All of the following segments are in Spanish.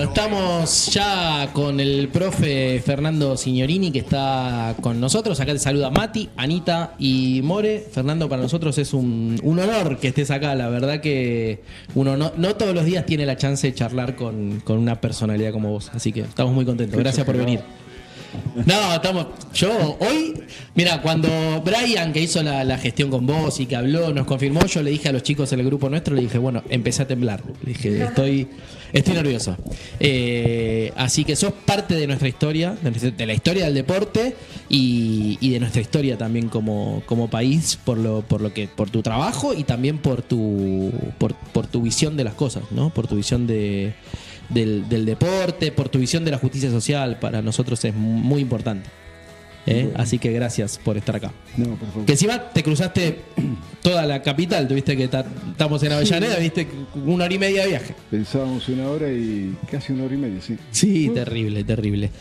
Bueno, estamos ya con el profe Fernando Signorini, que está con nosotros. Acá te saluda Mati, Anita y More. Fernando, para nosotros es un honor que estés acá. La verdad que uno no todos los días tiene la chance de charlar con una personalidad como vos. Así que estamos muy contentos. Gracias por venir. No, yo hoy, mira, cuando Brian, que hizo la gestión con vos y que habló, nos confirmó, yo le dije a los chicos del grupo nuestro, le dije, bueno, empecé a temblar. Le dije, estoy nervioso. Así que sos parte de nuestra historia, de la historia del deporte y de nuestra historia también como país por tu trabajo y también por tu visión de las cosas, ¿no? Por tu visión del deporte, por tu visión de la justicia social. Para nosotros es muy importante. Bueno. Así que gracias por estar acá. No, por favor. Que encima te cruzaste toda la capital, tuviste que estamos en Avellaneda, viste 1 hora y media de viaje. Pensábamos 1 hora y casi 1 hora y media, sí. Sí, terrible.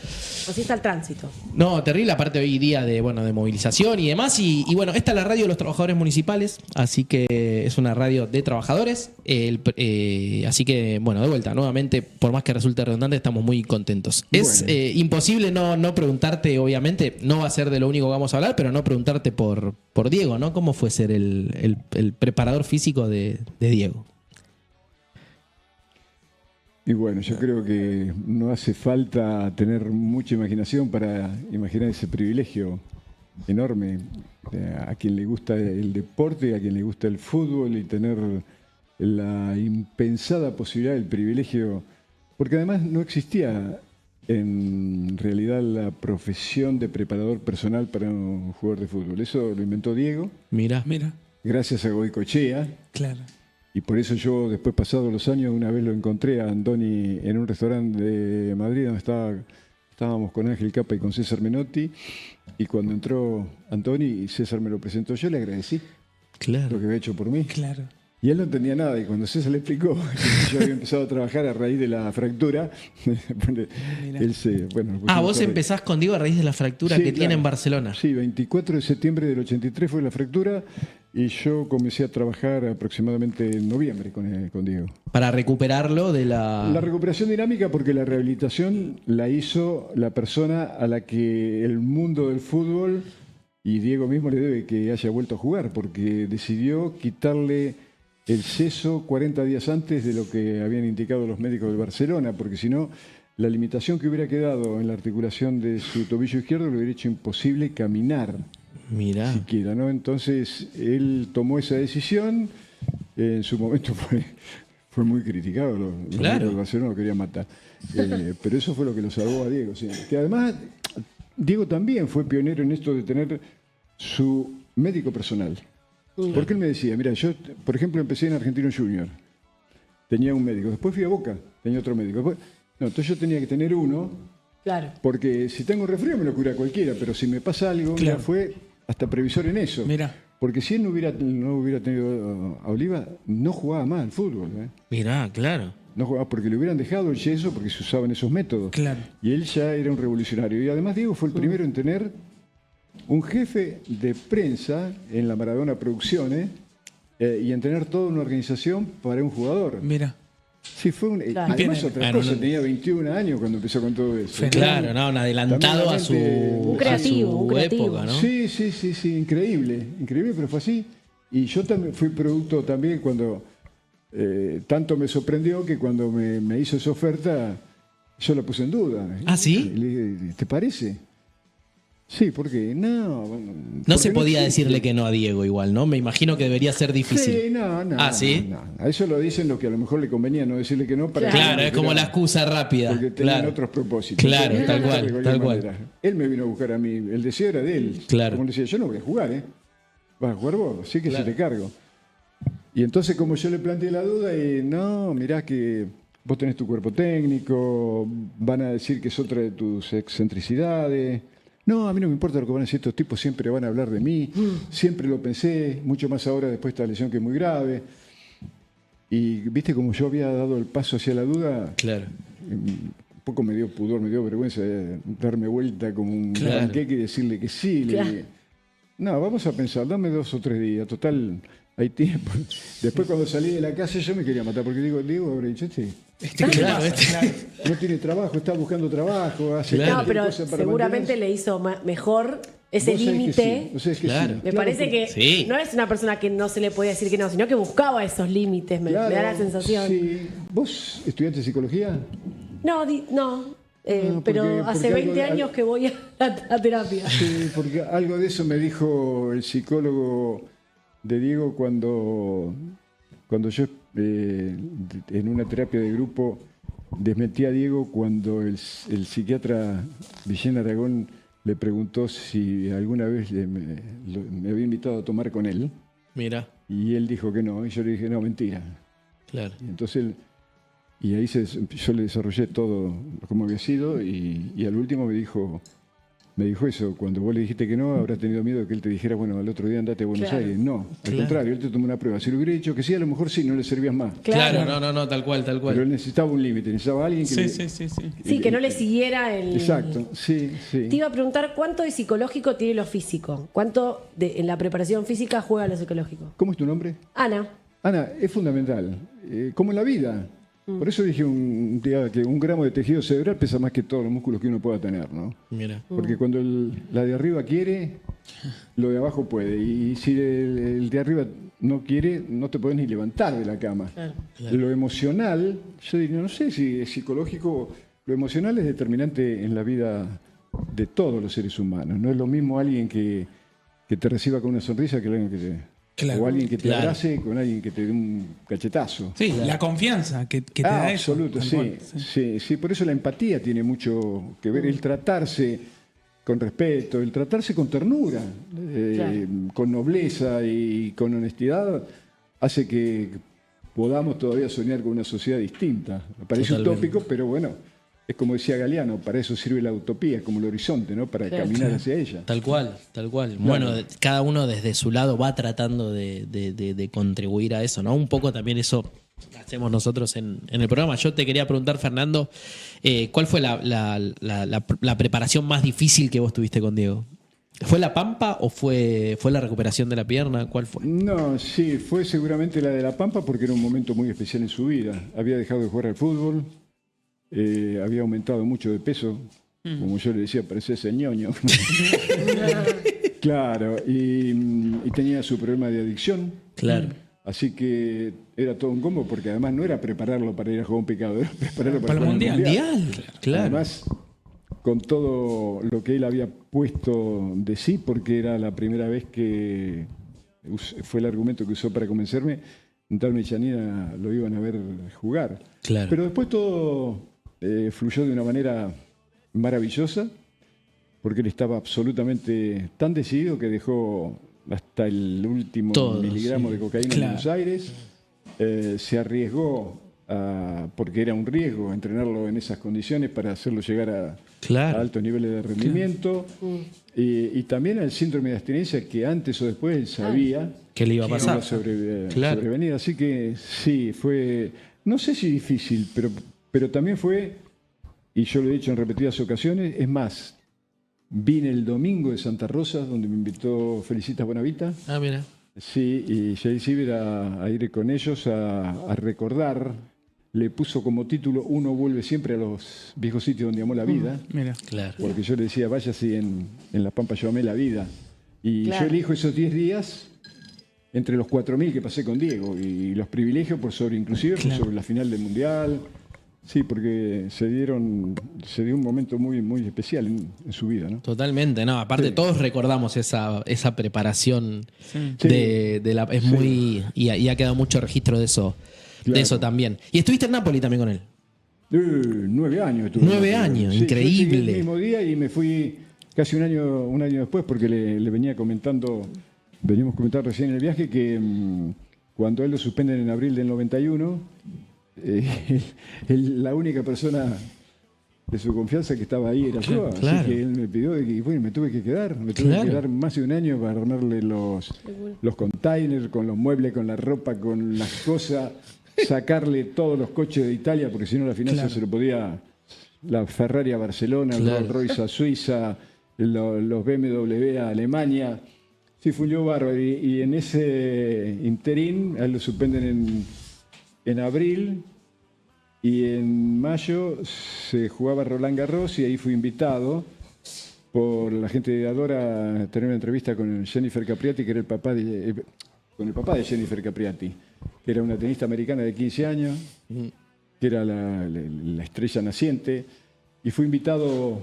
Así está el tránsito. No, terrible, aparte hoy día de movilización y demás. Y bueno, esta es la radio de los trabajadores municipales, así que es una radio de trabajadores. Así que, bueno, de vuelta, nuevamente, por más que resulte redundante, estamos muy contentos. Bueno. Es imposible no preguntarte, obviamente, no va a ser de lo único que vamos a hablar, pero no preguntarte por Diego, ¿no? ¿Cómo fue ser el preparador físico de Diego? Y bueno, yo creo que no hace falta tener mucha imaginación para imaginar ese privilegio enorme a quien le gusta el deporte, a quien le gusta el fútbol y tener la impensada posibilidad, el privilegio, porque además no existía en realidad la profesión de preparador personal para un jugador de fútbol. Eso lo inventó Diego. Mira. Gracias a Goicoechea. Claro. Y por eso yo, después pasados los años, una vez lo encontré a Andoni en un restaurante de Madrid donde estábamos con Ángel Capa y con César Menotti. Y cuando entró Andoni y César me lo presentó, yo le agradecí lo que había hecho por mí. Claro. Y él no entendía nada, y cuando César le explicó que yo había empezado a trabajar a raíz de la fractura, él se... Bueno, vos empezás con Diego a raíz de la fractura que tiene en Barcelona. Sí, 24 de septiembre del 83 fue la fractura, y yo comencé a trabajar aproximadamente en noviembre con Diego. Para recuperarlo de la... La recuperación dinámica, porque la rehabilitación la hizo la persona a la que el mundo del fútbol, y Diego mismo le debe que haya vuelto a jugar, porque decidió quitarle el seso 40 días antes de lo que habían indicado los médicos del Barcelona, porque si no, la limitación que hubiera quedado en la articulación de su tobillo izquierdo le hubiera hecho imposible caminar. Mirá. Siquiera, ¿no? Entonces, él tomó esa decisión, en su momento fue muy criticado, los médicos del Barcelona lo querían matar. Pero eso fue lo que lo salvó a Diego. ¿Sí? Que además, Diego también fue pionero en esto de tener su médico personal. Porque él me decía, mira, yo, por ejemplo, empecé en Argentino Junior, tenía un médico, después fui a Boca, tenía otro médico, entonces yo tenía que tener uno, porque si tengo un resfrío me lo cura cualquiera, pero si me pasa algo, mira, fue hasta previsor en eso, porque si él no hubiera tenido a Oliva, no jugaba más al fútbol. Mirá, claro. No jugaba porque le hubieran dejado el yeso, porque se usaban esos métodos. Claro. Y él ya era un revolucionario, y además Diego fue el primero en tener un jefe de prensa en la Maradona Producciones y en tener toda una organización para un jugador. Mira. Sí, fue además otra cosa, tenía 21 años cuando empezó con todo eso. Claro, un adelantado a su época, ¿no? Sí, increíble, pero fue así. Y yo también fui producto también cuando tanto me sorprendió que cuando me hizo esa oferta, yo la puse en duda. ¿Ah, sí? Le dije, ¿te parece? Sí, porque no se podía decirle que no a Diego igual, ¿no? Me imagino que debería ser difícil. Sí, no. ¿Sí? No. A eso lo dicen los que a lo mejor le convenía no decirle que no. Claro, es como la excusa rápida. Porque tenían otros propósitos. Claro, tal cual. Él me vino a buscar a mí, el deseo era de él. Claro. Como le decía, yo no voy a jugar, vas a jugar vos, así que se te cargo. Y entonces como yo le planteé la duda, no, mirá que vos tenés tu cuerpo técnico, van a decir que es otra de tus excentricidades. No, a mí no me importa lo que van a decir estos tipos, siempre van a hablar de mí, siempre lo pensé, mucho más ahora después de esta lesión que es muy grave. Y viste como yo había dado el paso hacia la duda, un poco me dio pudor, me dio vergüenza darme vuelta como un panqueque y decirle que sí. Le dije, no, vamos a pensar, dame 2 o 3 días, total, hay tiempo. Después cuando salí de la casa yo me quería matar, porque digo, habré dicho, no tiene trabajo, está buscando trabajo, hace Claro. No, cualquier pero cosa para seguramente mantenerse. le hizo mejor ese Vos sabés que límite. sí, vos sabés que Claro. sí. Me Claro, parece que Sí. no es una persona que no se le podía decir que no, sino que buscaba esos límites, me da la claro, sensación. Sí. ¿Vos estudiaste psicología? No, no, No, pero hace porque 20 años que voy a terapia. Sí, porque algo de eso me dijo el psicólogo de Diego cuando yo en una terapia de grupo desmentí a Diego cuando el psiquiatra Villena Aragón le preguntó si alguna vez me había invitado a tomar con él Mira, y él dijo que no y yo le dije no, mentira. claro. Y entonces y ahí yo le desarrollé todo como había sido y al último me dijo eso, cuando vos le dijiste que no, habrás tenido miedo de que él te dijera, bueno, al otro día andate a Buenos Claro. Aires. No, al Claro. contrario, él te tomó una prueba. Si le hubiera dicho que sí, a lo mejor sí, no le servías más. Claro, no, tal cual. Pero él necesitaba un límite, necesitaba a alguien que Sí. Sí, que no le siguiera el... Exacto, sí. Te iba a preguntar cuánto de psicológico tiene lo físico, cuánto en la preparación física juega lo psicológico. ¿Cómo es tu nombre? Ana, Ana, es fundamental, como en la vida. Por eso dije un día que 1 gramo de tejido cerebral pesa más que todos los músculos que uno pueda tener, ¿no? Mira. Porque cuando la de arriba quiere, lo de abajo puede. Y si el de arriba no quiere, no te podés ni levantar de la cama. Claro. Lo emocional, yo diría, no sé si es psicológico, lo emocional es determinante en la vida de todos los seres humanos. No es lo mismo alguien que te reciba con una sonrisa que alguien que te... Claro. O alguien que te Claro. abrace con alguien que te dé un cachetazo. Sí, la confianza que te da eso. absoluto, tal sí, cual, sí. Por eso la empatía tiene mucho que ver. El tratarse con respeto, el tratarse con ternura, con nobleza y con honestidad, hace que podamos todavía soñar con una sociedad distinta. Me parece Totalmente. utópico, pero bueno, es como decía Galeano, para eso sirve la utopía, es como el horizonte, ¿no? Para Claro. caminar hacia ella. Tal cual. Bueno, cada uno desde su lado va tratando de contribuir a eso, ¿no? Un poco también eso hacemos nosotros en el programa. Yo te quería preguntar, Fernando, ¿cuál fue la preparación más difícil que vos tuviste con Diego? ¿Fue la Pampa o fue la recuperación de la pierna? ¿Cuál fue? No, sí, fue seguramente la de La Pampa porque era un momento muy especial en su vida. Había dejado de jugar al fútbol, había aumentado mucho de peso, como yo le decía, parecía ese ñoño. Claro, y tenía su problema de adicción. Claro. Así que era todo un combo porque además no era prepararlo para ir a jugar un picado, era prepararlo para Para el jugar mundial. Claro. Además, con todo lo que él había puesto de sí, porque era la primera vez que fue el argumento que usó para convencerme, en tal Mechanina lo iban a ver jugar. Claro. Pero después todo fluyó de una manera maravillosa, porque él estaba absolutamente tan decidido que dejó hasta el último Todo, miligramo sí. de cocaína en Claro. Buenos Aires. Se arriesgó, porque era un riesgo entrenarlo en esas condiciones para hacerlo llegar a Claro. altos niveles de rendimiento. Y también al síndrome de abstinencia que antes o después él sabía ¿Qué le iba a que pasar? iba a Claro. sobrevenir. Así que sí, fue, no sé si difícil, pero también fue, y yo lo he dicho en repetidas ocasiones, es más, vine el domingo de Santa Rosa, donde me invitó Felicitas Bonavita. Ah, mira. Sí, y Jay Ciber a ir con ellos a recordar. Le puso como título Uno vuelve siempre a los viejos sitios donde amó la vida. Mira. Claro. Porque yo le decía, vaya así en La Pampa yo amé la vida. Y Claro. yo elijo esos 10 días entre los 4.000 que pasé con Diego y los privilegios por sobre, inclusive por sobre la final del Mundial. Sí, porque se dio un momento muy, muy especial en su vida, ¿no? Totalmente, no. Aparte, Sí. todos recordamos esa preparación Sí. de la. Es muy. Y ha quedado mucho registro de eso. Claro. De eso también. Y estuviste en Nápoli también con él. 9 años estuve. 9 años, increíble. Yo llegué el mismo día y me fui casi un año después porque le venía comentando, veníamos comentando recién en el viaje que cuando a él lo suspenden en abril del 91, la única persona de su confianza que estaba ahí era yo. Claro. Así que él me pidió y bueno, me tuve que quedar. Me tuve Claro. que quedar más de un año para armarle los containers, con los muebles, con la ropa, con las cosas, sacarle todos los coches de Italia, porque si no la finanza se lo podía, la Ferrari a Barcelona, el Claro. Rolls Royce a Suiza, los BMW a Alemania. Sí, fue un lío bárbaro. Y en ese interín, a él lo suspenden en abril. Y en mayo se jugaba Roland Garros y ahí fui invitado por la gente de Adora a tener una entrevista con Jennifer Capriati, que era con el papá de Jennifer Capriati, que era una tenista americana de 15 años, que era la estrella naciente. Y fui invitado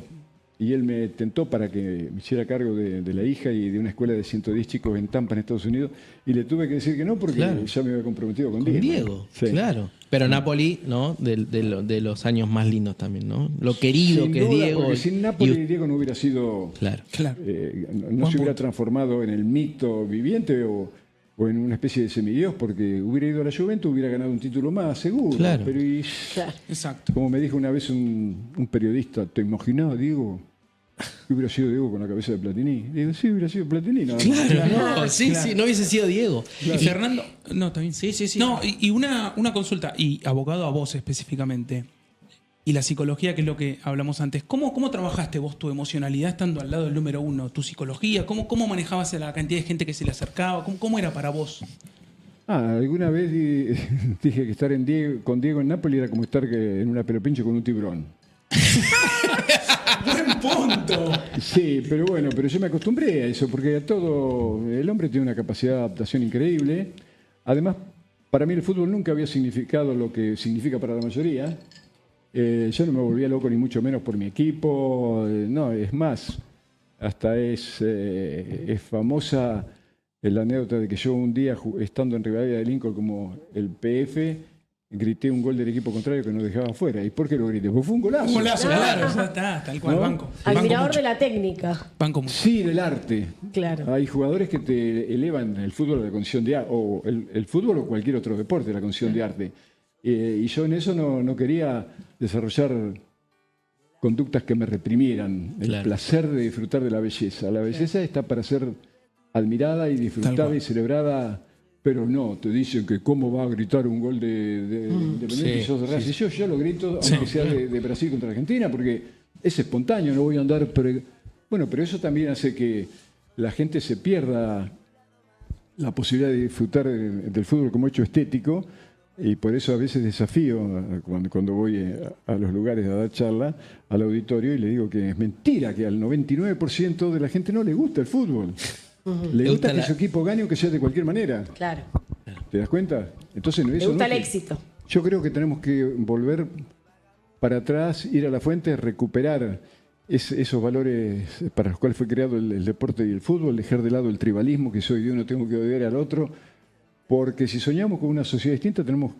y él me tentó para que me hiciera cargo de la hija y de una escuela de 110 chicos en Tampa, en Estados Unidos. Y le tuve que decir que no porque ya me había comprometido con Diego. Diego, sí. Claro. Pero Napoli, ¿no? De los años más lindos también, ¿no? Lo querido Sin que duda, es Diego. Porque sin Napoli, Diego no hubiera sido. Claro. No se hubiera transformado en el mito viviente o en una especie de semidios, porque hubiera ido a la Juventus, hubiera ganado un título más, seguro. Claro. Pero Exacto. como me dijo una vez un periodista, ¿te imaginabas, Diego, que hubiera sido Diego con la cabeza de Platini? Digo, sí, hubiera sido Platini. No, Sí, no hubiese sido Diego. Y Fernando, no, está bien. Sí. No, y una consulta, y abogado a vos específicamente, y la psicología, que es lo que hablamos antes. ¿Cómo trabajaste vos tu emocionalidad estando al lado del número uno? ¿Tu psicología? ¿Cómo manejabas la cantidad de gente que se le acercaba? ¿Cómo era para vos? Alguna vez dije que estar con Diego en Nápoles era como estar en una pelopincho con un tiburón. ¡Buen punto! Sí, pero yo me acostumbré a eso, porque el hombre tiene una capacidad de adaptación increíble. Además, para mí el fútbol nunca había significado lo que significa para la mayoría. Yo no me volvía loco ni mucho menos por mi equipo. No, es más, hasta es famosa la anécdota de que yo un día, estando en Rivadavia de Lincoln como el PF, grité un gol del equipo contrario que nos dejaba afuera. ¿Y por qué lo grité? Porque fue un golazo. Un golazo, claro, ya está, tal cual, ¿No? banco. Admirador de la técnica. Banco mucho. Sí, del arte. Claro. Hay jugadores que te elevan el fútbol a la condición de arte, o el fútbol o cualquier otro deporte a la condición de arte. Y yo en eso no quería desarrollar conductas que me reprimieran el placer de disfrutar de la belleza. La belleza está para ser admirada y disfrutada y celebrada, pero no, te dicen que cómo va a gritar un gol de Independiente y sos de Racing. Yo lo grito, aunque sea de Brasil contra Argentina, porque es espontáneo, no voy a andar... Bueno, pero eso también hace que la gente se pierda la posibilidad de disfrutar del fútbol como hecho estético. Y por eso a veces desafío, cuando voy a los lugares a dar charla, al auditorio, y le digo que es mentira, que al 99% de la gente no le gusta el fútbol. Le gusta que su equipo gane o que sea de cualquier manera. Claro. ¿Te das cuenta? Entonces, Le gusta el éxito. Yo creo que tenemos que volver para atrás, ir a la fuente, recuperar esos valores para los cuales fue creado el deporte y el fútbol, dejar de lado el tribalismo, que soy de uno, tengo que odiar al otro. Porque si soñamos con una sociedad distinta, tenemos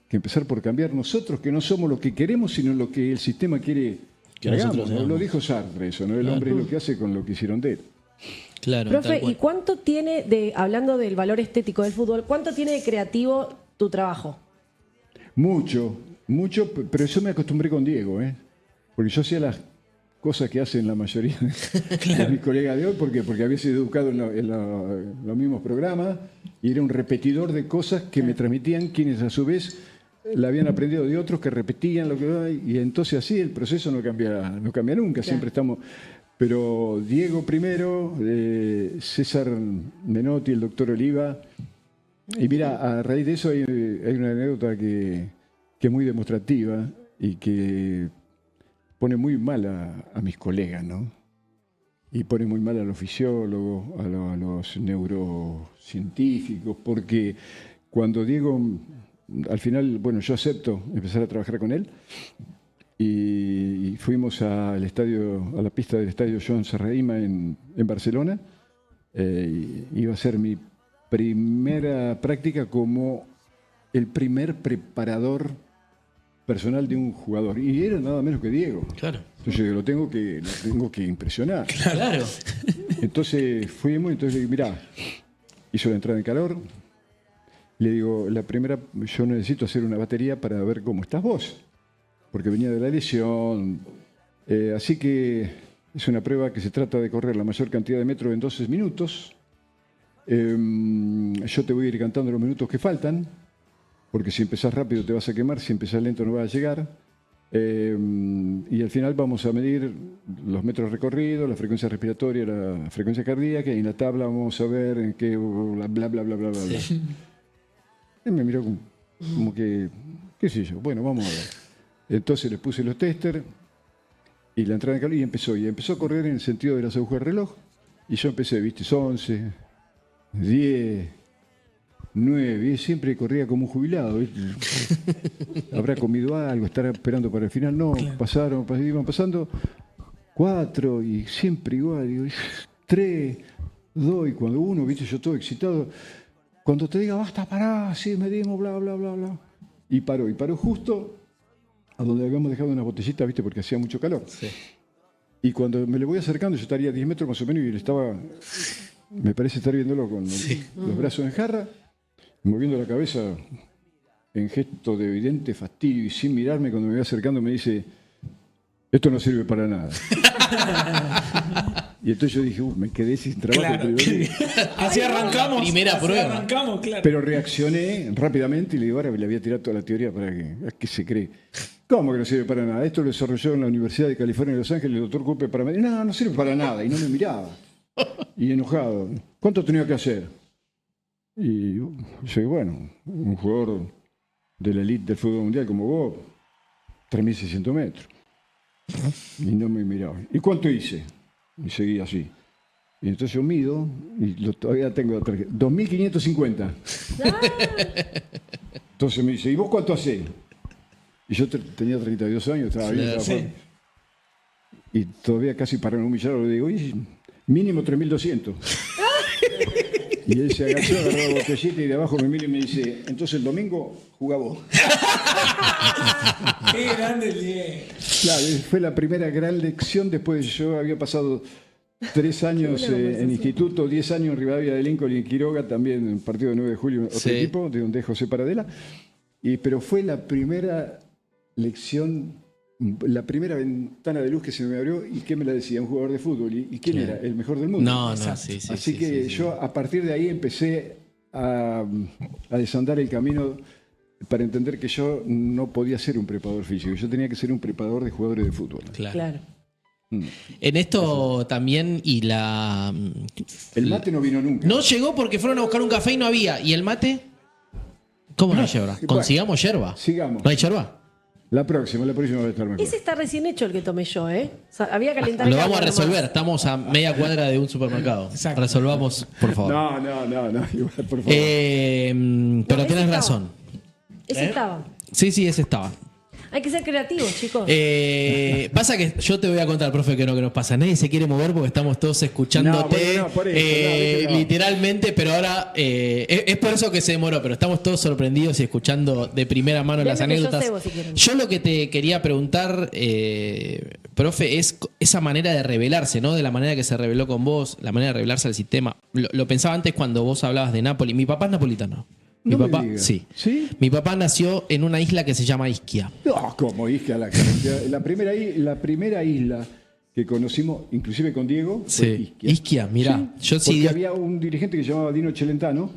que empezar por cambiar nosotros, que no somos lo que queremos, sino lo que el sistema quiere que hagamos. Lo dijo Sartre eso, ¿no? El hombre es lo que hace con lo que hicieron de él. Claro. Profe, ¿y cuánto tiene hablando del valor estético del fútbol, cuánto tiene de creativo tu trabajo? Mucho, pero yo me acostumbré con Diego, porque yo hacía las cosas que hacen la mayoría de mis colegas de hoy, porque había sido educado en los mismos programas y era un repetidor de cosas que me transmitían quienes a su vez la habían aprendido de otros que repetían lo que... Y entonces así el proceso no cambia nunca, siempre estamos... Pero Diego primero, César Menotti, el doctor Oliva... Y mira, a raíz de eso hay una anécdota que es muy demostrativa y que pone muy mal a mis colegas, ¿no? Y pone muy mal a los fisiólogos, a los neurocientíficos, porque cuando Diego, al final, bueno, yo acepto empezar a trabajar con él y fuimos a la pista del estadio Joan Serrahima en Barcelona. Iba a ser mi primera práctica como el primer preparador personal de un jugador. Y era nada menos que Diego. Claro. Entonces yo lo tengo que impresionar. Claro. Entonces fuimos, le digo, mirá, hizo la entrada en calor. Le digo, la primera, yo necesito hacer una batería para ver cómo estás vos. Porque venía de la lesión. Así que es una prueba que se trata de correr la mayor cantidad de metros en 12 minutos. Yo te voy a ir cantando los minutos que faltan, porque si empezás rápido te vas a quemar, si empezás lento no vas a llegar. Y al final vamos a medir los metros recorridos, la frecuencia respiratoria, la frecuencia cardíaca, y en la tabla vamos a ver en qué bla, bla, bla, bla, bla. Sí. Y me miró como que, qué sé yo, bueno, vamos a ver. Entonces les puse los tester y la entrada en calor y empezó a correr en el sentido de las agujas del reloj. Y yo empecé, viste, 11, 10, 9, y siempre corría como un jubilado, ¿viste? Habrá comido algo, estará esperando para el final. No, claro. Iban pasando 4 y siempre igual. Digo, 3, 2, y cuando uno, viste, yo todo excitado, cuando te diga basta, pará, sí, medimos, bla, bla, bla, bla. Y paró justo a donde habíamos dejado una botellita, viste, porque hacía mucho calor. Sí. Y cuando me le voy acercando, yo estaría a 10 metros más o menos y él estaba, me parece estar viéndolo con los brazos en jarra, moviendo la cabeza en gesto de evidente fastidio y sin mirarme. Cuando me voy acercando me dice, esto no sirve para nada. Y entonces yo dije, me quedé sin trabajo. Claro. Así arrancamos. Primera prueba. Arrancamos, claro. Pero reaccioné rápidamente y le digo, ahora le voy a tirar toda la teoría para que, ¿a qué se cree? ¿Cómo que no sirve para nada? Esto lo desarrolló en la Universidad de California de Los Ángeles el doctor Cooper para mí. No, no sirve para nada. Y no me miraba. Y enojado. ¿Cuánto tenía que hacer? Y yo dije, bueno, un jugador de la elite del fútbol mundial como vos, 3.600 metros. Y no me miraba. ¿Y cuánto hice? Y seguía así. Y entonces yo mido, y todavía tengo la tarjeta, 2.550. Entonces me dice, ¿y vos cuánto hacés? Y yo tenía 32 años, estaba bien. Y todavía casi para no humillarlo le digo, oye, mínimo 3.200. Y él se agachó, agarró la botellita y de abajo me mira y me dice, entonces el domingo jugá vos. Qué grande el Diego. Claro, fue la primera gran lección después de yo había pasado 3 años en instituto, 10 años en Rivadavia de Lincoln y en Quiroga, también en partido de 9 de julio, otro equipo, de donde es José Paradela. Pero fue la primera lección, la primera ventana de luz que se me abrió. ¿Y qué me la decía? Un jugador de fútbol. ¿Y quién era? El mejor del mundo. No, sí. Así que yo a partir de ahí empecé a desandar el camino para entender que yo no podía ser un preparador físico. Yo tenía que ser un preparador de jugadores de fútbol. Claro. En esto también el mate no vino nunca. No llegó porque fueron a buscar un café y no había. ¿Y el mate? ¿Cómo no hay yerba? Consigamos yerba. Sigamos. ¿No hay yerba? La próxima va a estar mejor. Ese está recién hecho el que tomé yo, ¿eh? O sea, había que calentar. Lo vamos a resolver. Estamos a media cuadra de un supermercado. Exacto. Resolvamos, por favor. No, igual, por favor. Pero tenés razón. Ese estaba. Sí, ese estaba. Hay que ser creativos, chicos. Pasa que yo te voy a contar, profe, que nos pasa. Nadie se quiere mover porque estamos todos escuchándote por eso, literalmente, pero ahora es por eso que se demoró, pero estamos todos sorprendidos y escuchando de primera mano las anécdotas. Yo lo que te quería preguntar, profe, es esa manera de rebelarse, ¿no? De la manera que se rebeló con vos, la manera de rebelarse al sistema. Lo pensaba antes cuando vos hablabas de Nápoli. Mi papá es napolitano. Mi papá, sí. Mi papá nació en una isla que se llama Ischia. No, como Ischia, la primera isla que conocimos, inclusive con Diego, fue Ischia, mirá. Sí, porque había un dirigente que se llamaba Dino Celentano,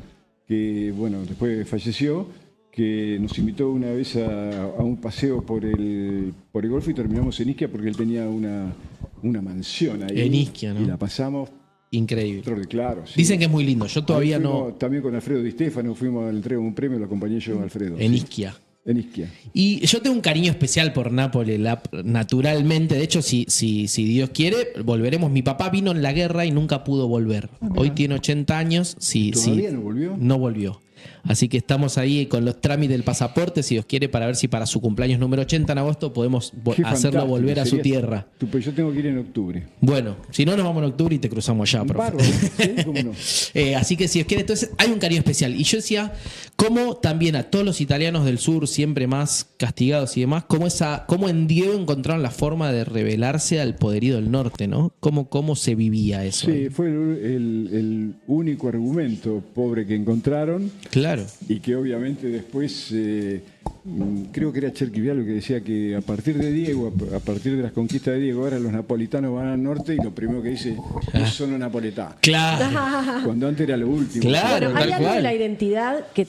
que bueno, después falleció, que nos invitó una vez a un paseo por el Golfo y terminamos en Ischia porque él tenía una mansión ahí. En Ischia, ¿no? Y la pasamos increíble. Claro, sí. Dicen que es muy lindo. Yo todavía no. También con Alfredo Di Stefano fuimos al entrega de un premio, lo acompañé yo a Alfredo. En Ischia. En Ischia. Y yo tengo un cariño especial por Nápoles, naturalmente. De hecho, si Dios quiere, volveremos. Mi papá vino en la guerra y nunca pudo volver. Hoy tiene 80 años. ¿Todavía no volvió? No volvió. Así que estamos ahí con los trámites del pasaporte, si Dios quiere, para ver si para su cumpleaños número 80 en agosto podemos hacerlo volver a su tierra. Yo tengo que ir en octubre. Bueno, si no, nos vamos en octubre y te cruzamos allá, profe. ¿Sí? ¿Cómo no? Así que si Dios quiere, entonces hay un cariño especial. Y yo decía, cómo también a todos los italianos del sur, siempre más castigados y demás, cómo en Diego encontraron la forma de rebelarse al poderío del norte, ¿no? ¿Cómo se vivía eso? Sí, fue el único argumento pobre que encontraron. Claro. Y que obviamente después, creo que era Cherky Vialo que decía que a partir de Diego, a partir de las conquistas de Diego, ahora los napolitanos van al norte y lo primero que dice es son napolitanos. Claro. Cuando antes era lo último. Claro, bueno, hay algo de la identidad que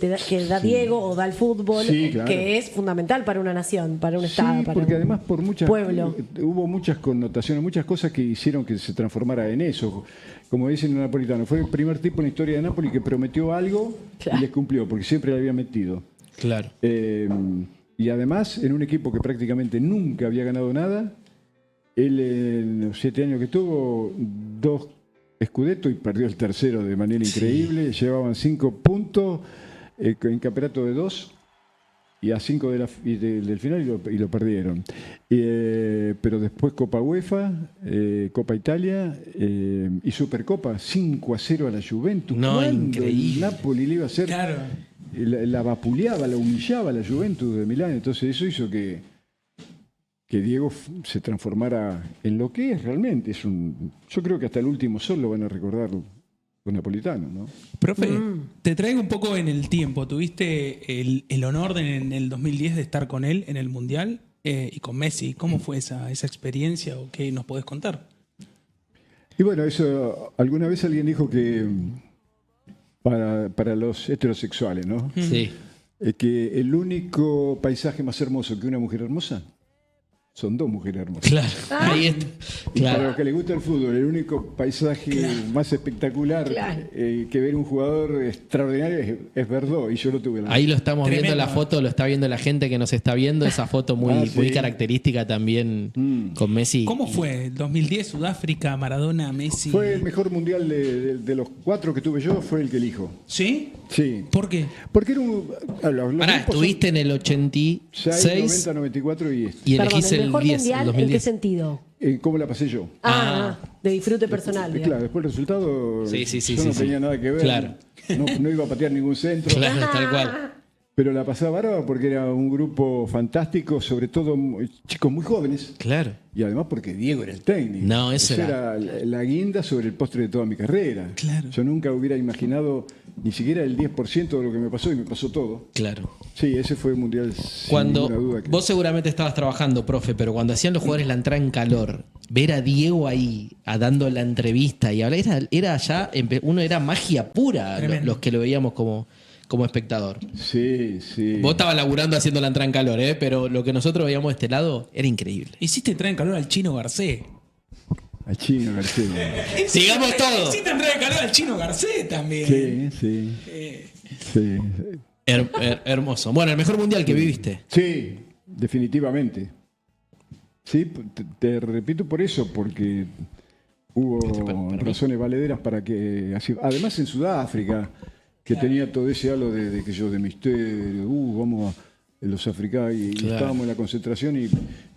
da Diego o da el fútbol, claro, que es fundamental para una nación, para un estado, para porque un además por pueblo. Hubo muchas connotaciones, muchas cosas que hicieron que se transformara en eso. Como dicen los napolitanos, fue el primer tipo en la historia de Nápoles que prometió algo y les cumplió, porque siempre le había metido. Claro. Y además, en un equipo que prácticamente nunca había ganado nada, él en los 7 años que tuvo, 2 Scudetto y perdió el tercero de manera increíble. Llevaban 5 puntos en campeonato de 2 y a 5 del final y lo perdieron. Pero después Copa UEFA, Copa Italia y Supercopa, 5-0 a la Juventus. No, ¿Cuándo increíble. el Napoli le iba a hacer? Claro. La vapuleaba, la humillaba a la Juventus de Milán. Entonces eso hizo que Diego se transformara en lo que es realmente. Yo creo que hasta el último sol lo van a recordar los napolitanos, ¿no? Profe, te traigo un poco en el tiempo. ¿Tuviste el honor en el 2010 de estar con él en el Mundial y con Messi? ¿Cómo fue esa experiencia o qué nos podés contar? Y bueno, eso alguna vez alguien dijo que para los heterosexuales, ¿no? Sí. Que el único paisaje más hermoso que una mujer hermosa son 2 mujeres hermosas. Claro, ahí está. Y para Claro. los que les gusta el fútbol, el único paisaje más espectacular que ver un jugador extraordinario es Verdó, y yo lo tuve. Ahí lo estamos Tremendo. viendo la foto, lo está viendo la gente que nos está viendo, esa foto muy, Sí. muy característica también con Messi. ¿Cómo fue? 2010, Sudáfrica, Maradona, Messi. Fue el mejor mundial de los 4 que tuve yo, fue el que elijo. ¿Sí? Sí. ¿Por qué? Porque era un. Los Pará, grupos estuviste en el son 86 90, 94 y este. y Perdón, elegís el el mejor 10, el mundial, ¿en qué 2010. sentido? ¿Cómo la pasé yo? De disfrute personal. digamos. Claro, después el resultado. Sí, sí, sí, yo sí, no sí. tenía nada que ver. Claro. No iba a patear ningún centro. Claro, tal cual. Pero la pasaba bárbaro porque era un grupo fantástico, sobre todo chicos muy jóvenes. Claro. Y además porque Diego era el técnico. No, eso era la guinda sobre el postre de toda mi carrera. Claro. Yo nunca hubiera imaginado ni siquiera el 10% de lo que me pasó, y me pasó todo. Claro. Sí, ese fue el mundial sin Cuando ninguna duda. vos seguramente estabas trabajando, profe, pero cuando hacían los jugadores la entrada en calor, ver a Diego ahí dando la entrevista y hablar, era ya, uno era magia pura Tremendo. los que lo veíamos como espectador. Sí, sí. Vos estabas laburando haciendo la entrada en calor, pero lo que nosotros veíamos de este lado era increíble. Hiciste entrar en calor al Chino Garcés. A Chino García. Sigamos todo. Hiciste entrar en calor al Chino Garcés también. Sí, sí. Hermoso. Bueno, el mejor mundial que viviste. Sí, definitivamente. Sí, te repito por eso, porque hubo razones valederas para que así. Además en Sudáfrica, que tenía todo ese halo de que yo de misterio, vamos a los africanos, y Claro. estábamos en la concentración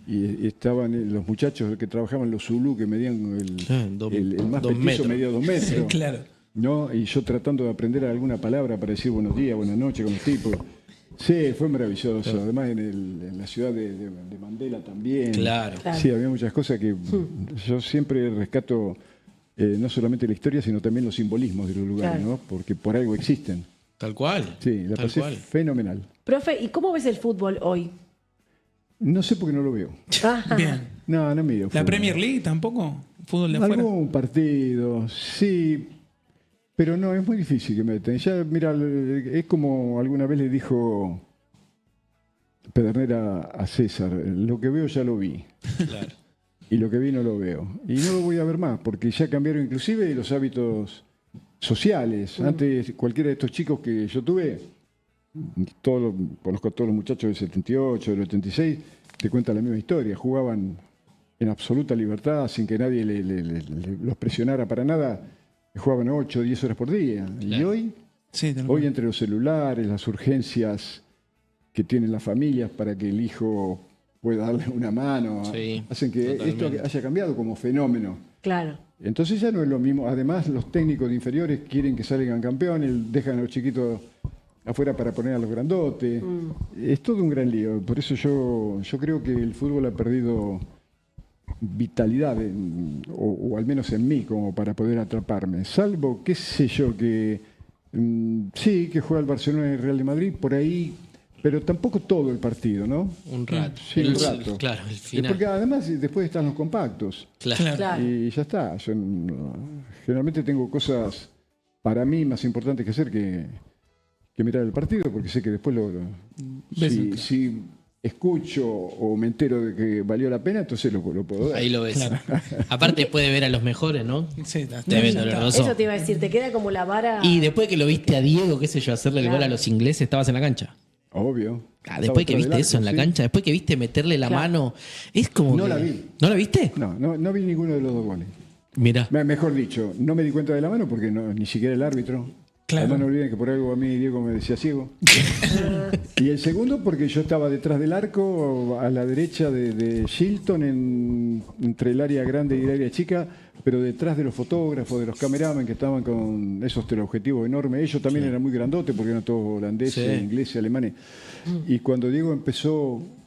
y estaban los muchachos que trabajaban, los Zulú, que medían el más 2 petizo metros. medía 2 metros. Claro. ¿No? Y yo tratando de aprender alguna palabra para decir buenos días, buenas noches con los tipos. Sí, fue maravilloso. Además en la ciudad de Mandela también. Claro. Sí, había muchas cosas que yo siempre rescato, no solamente la historia, sino también los simbolismos de los lugares, Claro. ¿no? Porque por algo existen. Tal cual. Sí, la Tal pasé cual. fenomenal. Profe, ¿y cómo ves el fútbol hoy? No sé por qué no lo veo. Bien. No miro. ¿La fútbol. Premier League tampoco? ¿Fútbol de afuera? Algún partido, sí, pero no, es muy difícil que meten. Ya, mira, es como alguna vez le dijo Pedernera a César, lo que veo ya lo vi. Claro. Y lo que vi no lo veo. Y no lo voy a ver más, porque ya cambiaron inclusive los hábitos sociales. Antes, cualquiera de estos chicos que yo tuve, conozco a todos los muchachos del 78, del 86, te cuentan la misma historia. Jugaban en absoluta libertad, sin que nadie los presionara para nada. Jugaban 8 o 10 horas por día. Y Claro. Sí, tal cual. hoy entre los celulares, las urgencias que tienen las familias para que el hijo pueda darle una mano, Sí, hacen que totalmente. esto haya cambiado como fenómeno. Claro. Entonces ya no es lo mismo. Además, los técnicos de inferiores quieren que salgan campeones, dejan a los chiquitos afuera para poner a los grandotes. Es todo un gran lío. Por eso yo creo que el fútbol ha perdido vitalidad, o al menos en mí, como para poder atraparme. Salvo, qué sé yo, que sí, que juega el Barcelona y el Real de Madrid, por ahí, pero tampoco todo el partido, ¿no? Un rato. Sí, un rato. Claro, el Y final. porque además después están los compactos. Claro. Claro. Y ya está. Yo generalmente tengo cosas para mí más importantes que hacer que mirar el partido, porque sé que después si escucho o me entero de que valió la pena, entonces lo puedo dar. Ahí lo ves. Aparte después de ver a los mejores, ¿no? Sí, está Tremendo, bien. doloroso. Eso te iba a decir, te queda como la vara. Y después que lo viste a Diego, qué sé yo, hacerle el Claro. gol a los ingleses, estabas en la cancha. Obvio. Después que viste eso en la cancha, después que viste meterle la mano, es como No que- la vi. ¿No la viste? No vi ninguno de los dos goles. Mira. Mejor dicho, no me di cuenta de la mano porque ni siquiera el árbitro. Claro. Además no olviden que por algo a mí Diego me decía ciego. Y el segundo porque yo estaba detrás del arco, a la derecha de Shilton, entre el área grande y el área chica, pero detrás de los fotógrafos, de los cameramen que estaban con esos teleobjetivos enormes. Ellos también eran muy grandotes porque eran todos holandeses, ingleses, alemanes. Y cuando Diego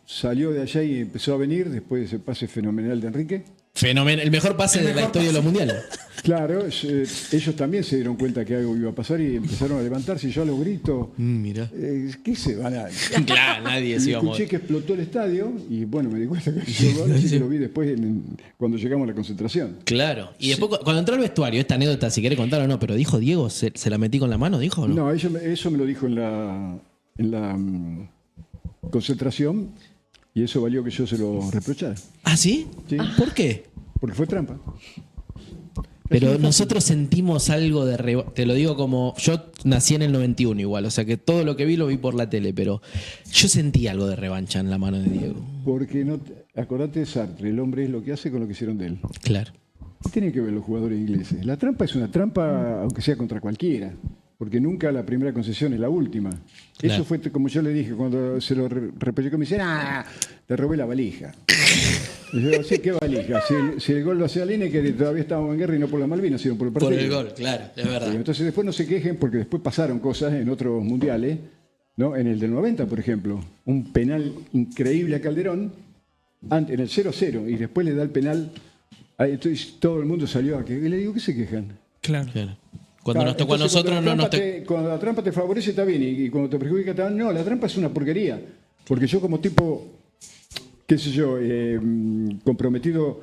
salió de allá y empezó a venir, después de ese pase fenomenal de Enrique. Fenomenal. El mejor pase de la historia de los mundiales. Claro, ellos también se dieron cuenta que algo iba a pasar y empezaron a levantarse. Y yo a los gritos, Mira. ¿qué se van a...? Claro, nadie se Y iba a escuché mover. que explotó el estadio y bueno, me di cuenta que hizo gol, así que lo vi después cuando llegamos a la concentración. Claro. Y después, cuando entró al vestuario, esta anécdota, si querés contar o no, pero dijo Diego, ¿se la metí con la mano? ¿Dijo o no? No, eso me lo dijo en la concentración y eso valió que yo se lo reprochara. ¿Ah, sí? Sí. ¿Por qué? Porque fue trampa. Pero nosotros sentimos algo de te lo digo como yo nací en el 91 igual, o sea que todo lo que vi lo vi por la tele, pero yo sentí algo de revancha en la mano de Diego. Porque acordate de Sartre, el hombre es lo que hace con lo que hicieron de él. Claro. ¿Qué tienen que ver los jugadores ingleses? La trampa es una trampa, aunque sea contra cualquiera, porque nunca la primera concesión es la última. Claro. Eso fue como yo le dije cuando se lo repetí, me dicen, te robé la valija. Y yo, sí, ¿qué valija? Si el gol lo hacía Lineker, todavía estábamos en guerra y no por la Malvinas, sino por el partido. Por el gol, claro, es verdad. Entonces después no se quejen porque después pasaron cosas en otros mundiales, ¿no? En el del 90, por ejemplo, un penal increíble a Calderón, en el 0-0, y después le da el penal. Entonces todo el mundo salió a que y le digo, ¿qué se quejan? Claro. Claro. Cuando nos tocó a Entonces, nosotros no nos tocó. Cuando la trampa te favorece está bien y cuando te perjudica está bien. No, la trampa es una porquería. Porque yo como tipo, qué sé yo, comprometido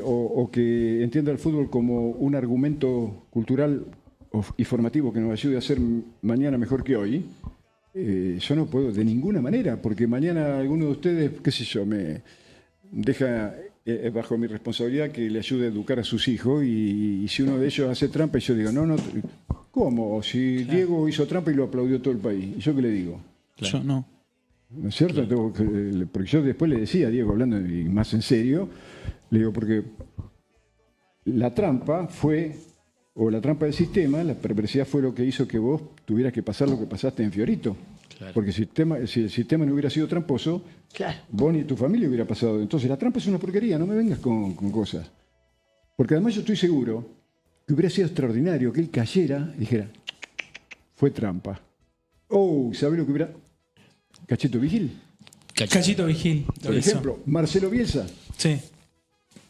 o que entienda el fútbol como un argumento cultural y formativo que nos ayude a ser mañana mejor que hoy, yo no puedo de ninguna manera, porque mañana alguno de ustedes, qué sé yo, me deja bajo mi responsabilidad que le ayude a educar a sus hijos y si uno de ellos hace trampa y yo digo, no, ¿cómo? Si Diego hizo trampa y lo aplaudió todo el país, ¿y yo qué le digo? Yo no. ¿No es cierto? Porque yo después le decía a Diego, hablando y más en serio, le digo, porque la trampa fue, o la trampa del sistema, la perversidad fue lo que hizo que vos tuvieras que pasar lo que pasaste en Fiorito. Claro. Porque si el sistema no hubiera sido tramposo, Claro. vos ni tu familia hubiera pasado. Entonces la trampa es una porquería, no me vengas con cosas. Porque además yo estoy seguro que hubiera sido extraordinario que él cayera y dijera, fue trampa. ¿Sabe lo que hubiera? Cachito Vigil. Cachito Vigil. Por ejemplo, Marcelo Bielsa. Sí.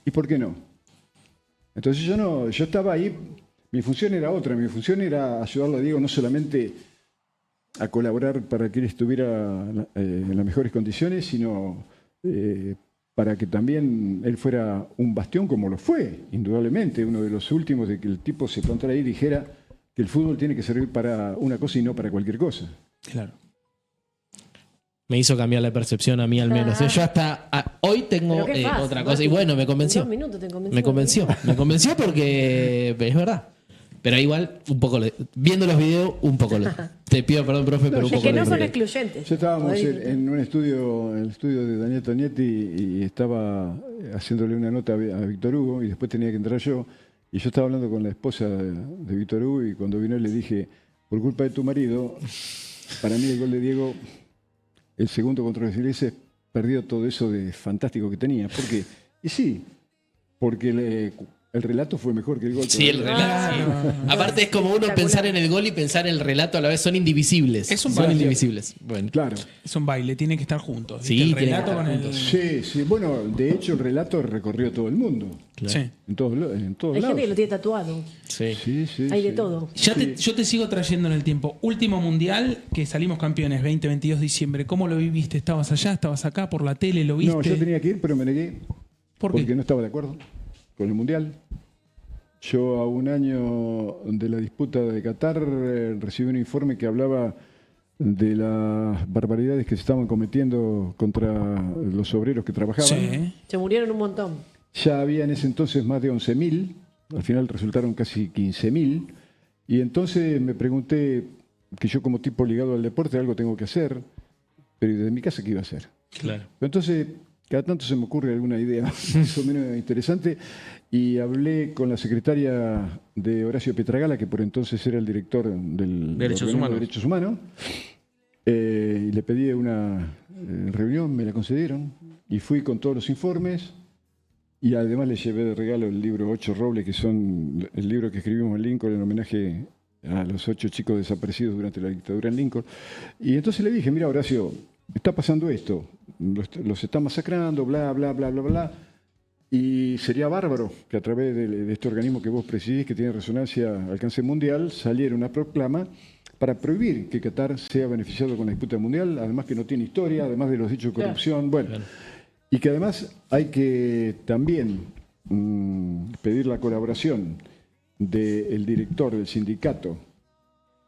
¿Y por qué no? Entonces yo estaba ahí, mi función era otra, mi función era ayudarle a Diego no solamente a colaborar para que él estuviera en las mejores condiciones, sino para que también él fuera un bastión como lo fue, indudablemente, uno de los últimos de que el tipo se plantara ahí y dijera que el fútbol tiene que servir para una cosa y no para cualquier cosa. Claro. Me hizo cambiar la percepción a mí al menos. Yo hasta hoy tengo Pero qué fácil, otra ¿no? cosa. Y bueno, me convenció. En 2 minutos te convenció. Me convenció. Me convenció porque es verdad. Pero igual, un poco viendo los videos, un poco te pido perdón, profe, pero un Es poco que no le- son excluyentes. Ya estábamos Podés- en un estudio, en el estudio de Daniel Tonietti y estaba haciéndole una nota a Víctor Hugo y después tenía que entrar yo. Y yo estaba hablando con la esposa de Víctor Hugo y cuando vino él le dije, por culpa de tu marido, para mí el gol de Diego, el segundo contra los ingleses, perdió todo eso de fantástico que tenía. ¿Por qué? Y sí, porque el relato fue mejor que el gol. Sí, el relato. Sí. Aparte es como uno pensar en el gol y pensar en el relato a la vez. Son indivisibles. Es un son baile. indivisibles. Bueno. Claro. Es un baile, tienen que estar juntos. Sí, ¿viste? El tienen que relato estar con juntos. Sí, sí. Bueno, de hecho el relato recorrió todo el mundo. Claro. Sí. En todos Hay lados. gente que lo tiene tatuado. Sí. Sí, sí, Hay de sí. todo. Yo te sigo trayendo en el tiempo. Último mundial que salimos campeones, 20-22 diciembre. ¿Cómo lo viviste? ¿Estabas allá? ¿Estabas acá? ¿Por la tele? ¿Lo viste? No, yo tenía que ir, pero me negué. ¿Por qué? Porque no estaba de acuerdo con el Mundial. Yo a un año de la disputa de Qatar recibí un informe que hablaba de las barbaridades que se estaban cometiendo contra los obreros que trabajaban. Sí. Se murieron un montón. Ya había en ese entonces más de 11.000, al final resultaron casi 15.000, y entonces me pregunté que yo como tipo ligado al deporte algo tengo que hacer, pero desde mi casa, ¿qué iba a hacer? Claro. Entonces, cada tanto se me ocurre alguna idea más o menos interesante y hablé con la secretaria de Horacio Pietragala, que por entonces era el director del Derechos organismo de Humanos. Derechos Humanos, y le pedí una reunión, me la concedieron y fui con todos los informes y además le llevé de regalo el libro 8 Robles, que son el libro que escribimos en Lincoln en homenaje a los 8 chicos desaparecidos durante la dictadura en Lincoln. Y entonces le dije, mira, Horacio, está pasando esto, los están masacrando, bla, bla, bla, bla, bla. Y sería bárbaro que a través de este organismo que vos presidís, que tiene resonancia al alcance mundial, saliera una proclama para prohibir que Qatar sea beneficiado con la disputa mundial, además que no tiene historia, además de los hechos de corrupción, bueno. Claro. Y que además hay que también pedir la colaboración del director del sindicato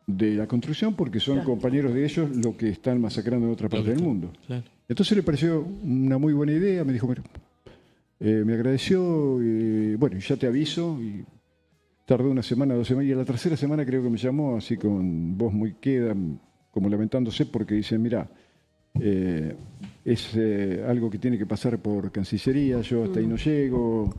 de la construcción, porque son compañeros de ellos los que están masacrando en otra parte del mundo. Claro. Entonces le pareció una muy buena idea, me dijo, me agradeció, bueno, ya te aviso, y tardó una semana, 2 semanas, y a la tercera semana creo que me llamó, así con voz muy queda, como lamentándose, porque dice, mira, es algo que tiene que pasar por Cancillería, yo hasta ahí no llego,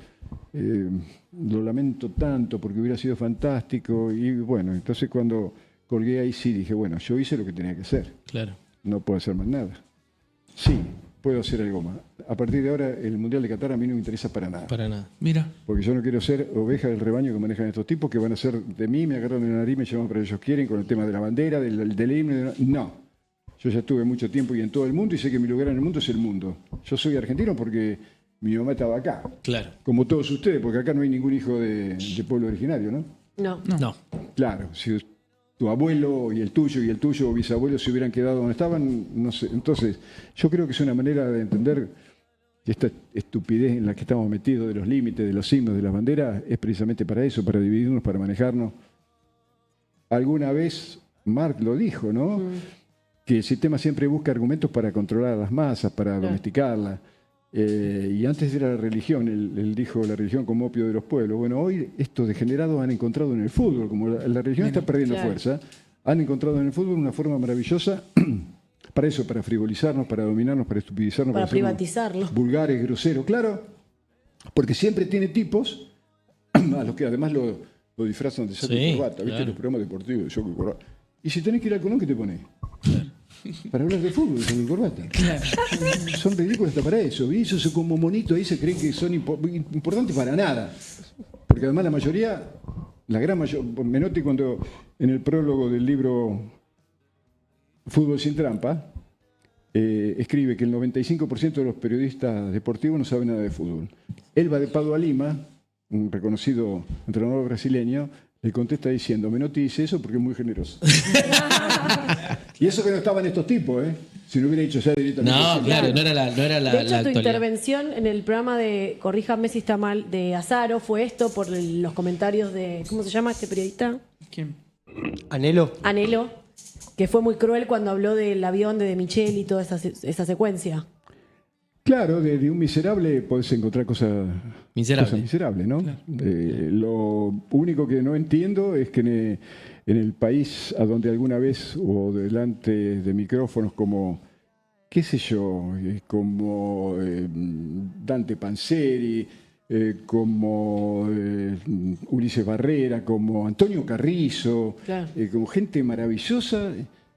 lo lamento tanto porque hubiera sido fantástico, y bueno, entonces cuando colgué ahí sí dije, bueno, yo hice lo que tenía que hacer, Claro. no puedo hacer más nada. Sí, puedo hacer algo más. A partir de ahora, el Mundial de Qatar a mí no me interesa para nada. Para nada. Mira. Porque yo no quiero ser oveja del rebaño que manejan estos tipos, que van a ser de mí, me agarran de la nariz, me llevan para ellos quieren, con el tema de la bandera, del himno. No. Yo ya estuve mucho tiempo y en todo el mundo y sé que mi lugar en el mundo es el mundo. Yo soy argentino porque mi mamá estaba acá. Claro. Como todos ustedes, porque acá no hay ningún hijo de pueblo originario, ¿no? No. No. Claro, si tu abuelo y el tuyo o bisabuelo se hubieran quedado donde estaban, no sé. Entonces, yo creo que es una manera de entender que esta estupidez en la que estamos metidos de los límites, de los signos, de las banderas, es precisamente para eso, para dividirnos, para manejarnos. Alguna vez Marx lo dijo, ¿no? Que el sistema siempre busca argumentos para controlar a las masas, para domesticarlas. Y antes era la religión, él dijo la religión como opio de los pueblos. Bueno, hoy estos degenerados han encontrado en el fútbol, como la religión está perdiendo fuerza, han encontrado en el fútbol una forma maravillosa para eso, para frivolizarnos, para dominarnos, para estupidizarnos, Para privatizarlo. Vulgares, groseros, claro, porque siempre tiene tipos a los que además lo disfrazan de saco y corbata, ¿viste? Los programas deportivos de saco y corbata. Y si tenés que ir al Colón, ¿qué te pones? Para hablar de fútbol, con el corbata. Claro. Son ridículos hasta para eso. Y esos como monitos ahí se creen que son importantes para nada. Porque además la mayoría, la gran mayoría, Menotti cuando en el prólogo del libro Fútbol sin trampa, escribe que el 95% de los periodistas deportivos no saben nada de fútbol. Él va de Padua a Lima, un reconocido entrenador brasileño, le contesta diciendo, Menotti dice eso porque es muy generoso. Y eso que no estaban estos tipos, ¿eh? Si no hubiera dicho ya directamente. No, claro, no era la De hecho, tu actualidad. intervención en el programa de Corríjame si está mal de Azaro fue esto por los comentarios de, ¿cómo se llama este periodista? ¿Quién? Anhelo. Anhelo, que fue muy cruel cuando habló del avión de Michel y toda esa secuencia. Claro, de un miserable podés encontrar cosas miserables, ¿no? Claro. Lo único que no entiendo es que en el país a donde alguna vez o delante de micrófonos como, qué sé yo, como Dante Panzeri, como Ulises Barrera, como Antonio Carrizo, Claro. como gente maravillosa,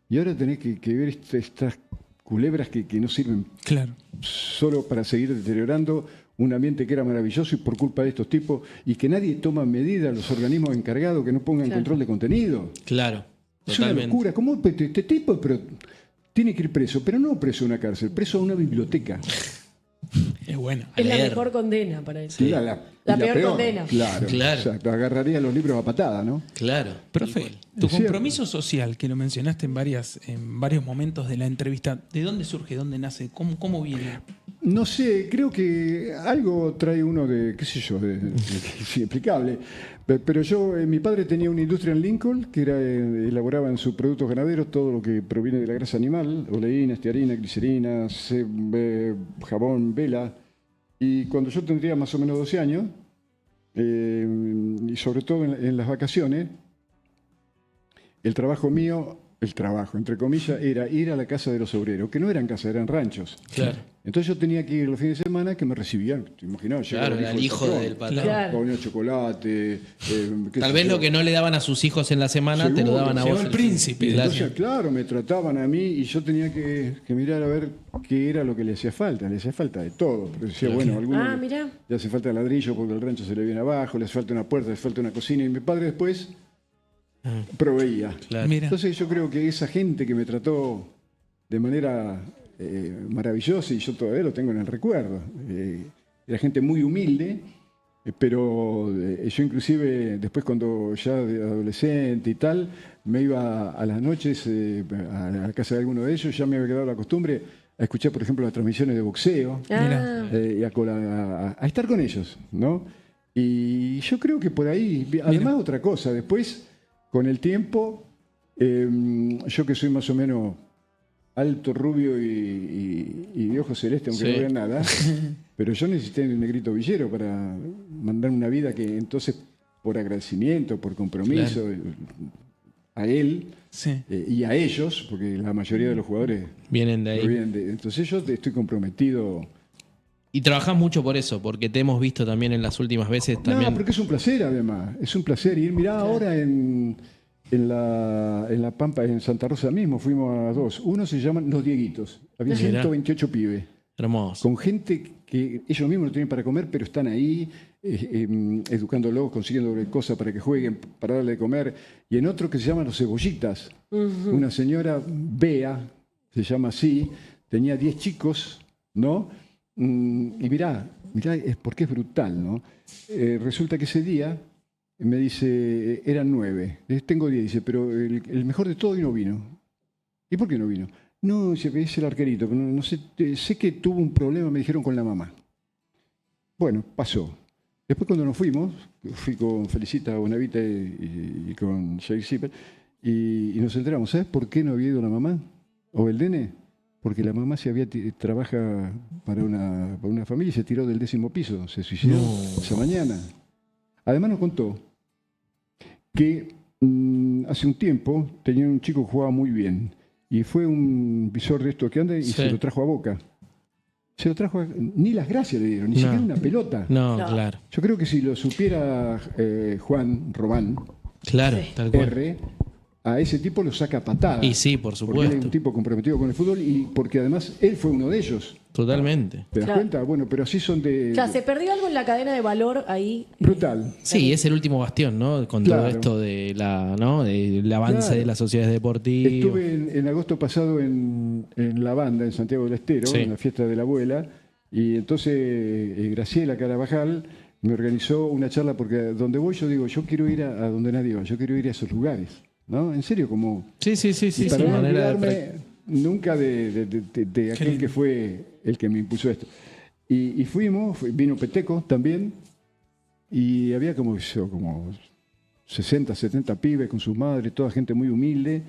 y ahora tenés que ver estas culebras que no sirven Claro. solo para seguir deteriorando un ambiente que era maravilloso y por culpa de estos tipos, y que nadie toma medidas, los organismos encargados que no pongan control de contenido. Claro. Es Totalmente. una locura. ¿Cómo este tipo tiene que ir preso? Pero no preso a una cárcel, preso a una biblioteca. Es buena. Es la leer. mejor condena para eso. Sí. La peor condena. Claro, Claro. exacto. Agarraría los libros a patada, ¿no? Claro. Profe, tu Es cierto. compromiso social, que lo mencionaste en varios momentos de la entrevista, ¿de dónde surge? ¿Dónde nace? ¿Cómo viene? No sé, creo que algo trae uno de, qué sé yo, es inexplicable. Pero yo, mi padre tenía una industria en Lincoln que elaboraba en sus productos ganaderos todo lo que proviene de la grasa animal, oleína, estearina, glicerina, jabón, vela. Y cuando yo tendría más o menos 12 años, y sobre todo en las vacaciones, el trabajo mío el trabajo, entre comillas, era ir a la casa de los obreros, que no eran casas, eran ranchos. Claro. Entonces yo tenía que ir los fines de semana que me recibían, te imaginabas, Claro, era el hijo del patrón. Claro. ponía chocolate. Tal vez lo que no le daban a sus hijos en la semana, te lo Seguro, daban a llegó vos. el príncipe. Claro. Entonces, claro, me trataban a mí y yo tenía que mirar a ver qué era lo que le hacía falta. Le hacía falta de todo. Pero decía, bueno, alguno mirá. le hace falta ladrillo porque el rancho se le viene abajo, le hace falta una puerta, le hace falta una cocina. Y mi padre después proveía. Claro. Mira. Entonces yo creo que esa gente que me trató de manera maravillosa, y yo todavía lo tengo en el recuerdo, era gente muy humilde, pero yo inclusive después cuando ya de adolescente y tal, me iba a las noches a la casa de alguno de ellos, ya me había quedado la costumbre a escuchar, por ejemplo, las transmisiones de boxeo, y a estar con ellos, ¿no? Y yo creo que por ahí, además otra cosa, después, con el tiempo, yo que soy más o menos alto, rubio y de ojos celestes, aunque no vea nada, pero yo necesité un negrito villero para mandar una vida que entonces, por agradecimiento, por compromiso, a él Sí. y a ellos, porque la mayoría de los jugadores Vienen de ahí. provienen entonces yo estoy comprometido. Y trabajás mucho por eso, porque te hemos visto también en las últimas veces. También. No, porque es un placer además, es un placer ir. Mirá, ahora en la Pampa, en Santa Rosa mismo, fuimos a dos. Uno se llaman Los Dieguitos. Había Mirá. 128 pibes. Hermoso. Con gente que ellos mismos no tienen para comer, pero están ahí educándolos, consiguiendo cosas para que jueguen, para darle de comer. Y en otro que se llama Los Cebollitas. Una señora, Bea, se llama así, tenía 10 chicos, ¿no? Y mirá, es porque es brutal, ¿no? Resulta que ese día me dice, eran 9, tengo 10, dice, pero el mejor de todo y no vino. ¿Y por qué no vino? No, dice, es el arquerito, pero no sé, sé que tuvo un problema, me dijeron, con la mamá. Bueno, pasó. Después cuando nos fuimos, fui con Felicita Bonavita y con Jake Zipper, y nos enteramos, ¿sabes por qué no había ido la mamá? ¿O el nene? Porque la mamá trabaja para una familia y se tiró del 10º piso, se suicidó esa mañana. Además nos contó que hace un tiempo tenía un chico que jugaba muy bien y fue un visor de esto que anda y se lo trajo a Boca. Se lo trajo ni las gracias le dieron, ni siquiera una pelota. No, claro. Yo creo que si lo supiera Juan Robán, Claro, tal cual. R, a ese tipo lo saca a patada. Y sí, por Porque él supuesto. es un tipo comprometido con el fútbol y porque además él fue uno de ellos. Totalmente. ¿Te das Claro. cuenta? Bueno, pero así son de... O sea, se perdió algo en la cadena de valor ahí. Brutal. Sí, es el último bastión, ¿no? Con Claro. todo esto de del avance Claro. de las sociedades deportivas. Estuve en agosto pasado en La Banda, en Santiago del Estero, Sí. en la fiesta de la abuela, y entonces Graciela Carabajal me organizó una charla porque donde voy yo digo, yo quiero ir a donde nadie va, yo quiero ir a esos lugares, ¿no? En serio, como... Sí, y para no manera de olvidarme nunca de aquel que fue el que me impulsó esto. Y fuimos, vino Peteco también, y había como 60, 70 pibes con sus madres, toda gente muy humilde,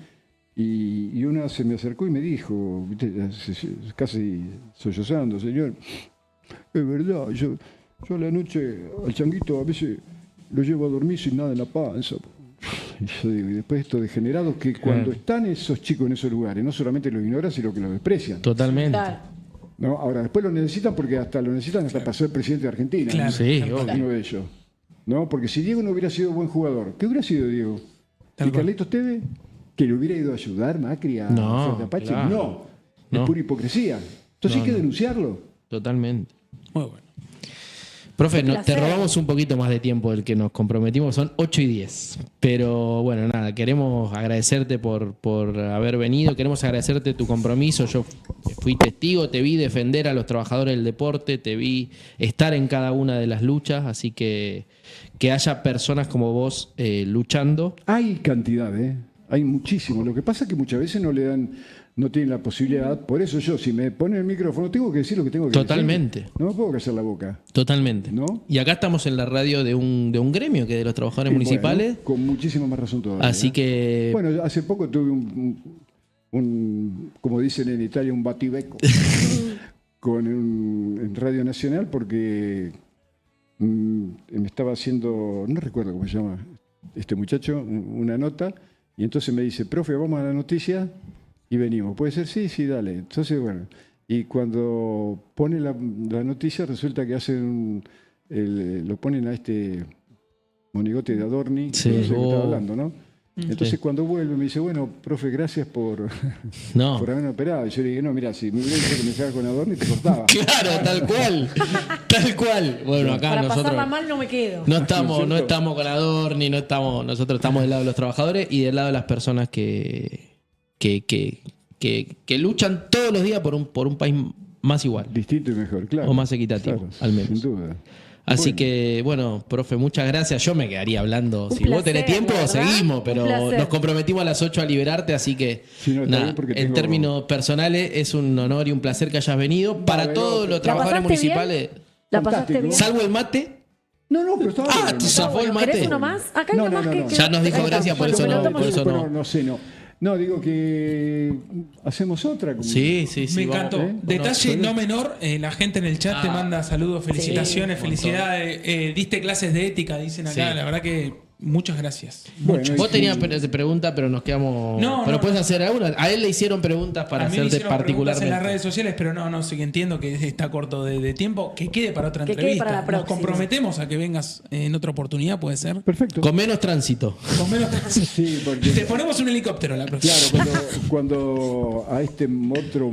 y una se me acercó y me dijo, ¿viste? Casi sollozando, señor, es verdad, yo a la noche al changuito a veces lo llevo a dormir sin nada en la panza. Y yo digo, y después estos degenerados que cuando están esos chicos en esos lugares, no solamente los ignoran, sino que los desprecian. Totalmente. Claro. ¿No? Ahora, después lo necesitan porque hasta lo necesitan hasta para ser presidente de Argentina. Claro. ¿no? Sí, Claro. obvio. Uno de ellos. ¿No? Porque si Diego no hubiera sido buen jugador, ¿qué hubiera sido Diego? Tal ¿Y cual. Carlitos Tevez? ¿Que le hubiera ido a ayudar Macri a No, Fuerte Apache? claro. No. No. Es pura hipocresía. Entonces hay que denunciarlo. Totalmente. Muy bueno. Profe, Un te placer. robamos un poquito más de tiempo del que nos comprometimos, son 8:10. Pero bueno, nada, queremos agradecerte por haber venido, queremos agradecerte tu compromiso. Yo fui testigo, te vi defender a los trabajadores del deporte, te vi estar en cada una de las luchas, así que haya personas como vos luchando. Hay cantidad, ¿eh? Hay muchísimo. Lo que pasa es que muchas veces no tienen la posibilidad. Por eso yo, si me ponen el micrófono, tengo que decir lo que tengo que Totalmente. decir. No me puedo callar la boca. Totalmente. ¿No? Y acá estamos en la radio de un gremio que es de los trabajadores Y municipales. bueno, con muchísima más razón todavía. Así que Bueno, hace poco tuve un como dicen en Italia, un batibeco en Radio Nacional porque me estaba haciendo, no recuerdo cómo se llama este muchacho, una nota, Y entonces me dice, profe, vamos a la noticia y venimos. ¿Puede ser? Sí, sí, dale. Entonces, bueno. Y cuando pone la noticia, resulta que hacen lo ponen a este monigote de Adorni, Sí. que no sé de qué Oh. estaba hablando, ¿no? Entonces Sí. cuando vuelve me dice, bueno, profe, gracias por No. haberme operado. Y yo le dije, no, mira, si me hubiera dicho que me salga con Adorni, te cortaba. Claro, tal cual. Tal cual. Bueno, acá Para nosotros pasarla mal no me quedo. no ¿No estamos, es no cierto? estamos con Adorni, nosotros estamos del lado de los trabajadores y del lado de las personas que luchan todos los días por un país más igual. Distinto y mejor, claro. O más equitativo, Claro, al menos. Sin duda. Así Bueno. que, bueno, profe, muchas gracias. Yo me quedaría hablando. Un Si vos placer, tenés tiempo, la verdad. seguimos, Un pero placer. nos comprometimos a las 8 a liberarte, así que, Sí, no, está nada, bien porque en tengo- términos personales, es un honor y un placer que hayas venido. Para pero- todos los ¿La trabajadores pasaste bien? municipales, ¿La pasaste Fantástico. bien? salvo el mate, No, no, pero estaba Ah, bien. te zafó el ¿Querés mate. uno más? Acá hay No, uno no, más no, no. que... Ya nos dijo Ahí está. gracias, por Bueno, eso me lo no, tomo por yo. eso Bueno, no sé, no. No, digo que hacemos otra. como- sí, sí, sí. Me vamos. encantó. ¿eh? Detalle no menor, la gente en el chat te manda saludos, felicitaciones, un montón. felicidades. Diste clases de ética, dicen acá. Sí. La verdad que muchas gracias. Bueno, Vos y- tenías pregunta, pero nos quedamos. No, pero no, puedes no. hacer alguna. A él le hicieron preguntas para a mí me hacerte hicieron preguntas particularmente. en las redes sociales, pero no, sí que entiendo que está corto de tiempo. Que quede para otra Que quede entrevista. para la Nos próxima. comprometemos a que vengas en otra oportunidad, puede ser. Perfecto. Con menos tránsito. Con menos Sí, porque. Te ponemos un helicóptero la próxima. Claro, cuando a este otro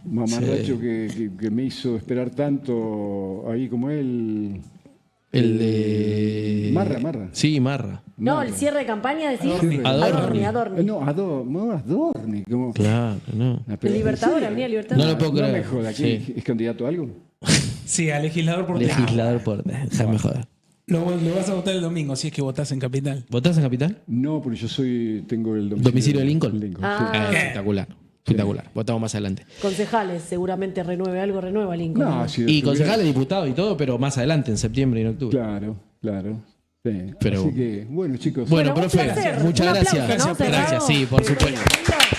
mamarracho que me hizo esperar tanto ahí como él. El de. Marra. Sí, Marra. No, el cierre de campaña decís. Adorni. Adorni. No, Adorni. Como, Claro, no. Ah, pero- El Libertador, Avenida Libertador. No lo puedo No creer. me joda, Sí. ¿es candidato a algo? Sí, a legislador por Legislador por. Déjame joder. Lo vas a votar el domingo si es que votás en Capital. ¿Votás en Capital? No, porque yo tengo el ¿Domicilio de Lincoln? Ah. sí. Espectacular. Espectacular. Votamos más adelante. Concejales, seguramente renueva Lincoln. No, si Y estuviera- concejales, diputados y todo, pero más adelante, en septiembre y en octubre. Claro. Sí. Pero- Así que, bueno, chicos. Bueno, un profe, placer. muchas Un aplauso, gracias. ¿no? Gracias, Cerrado. sí, por supuesto. Bienvenido.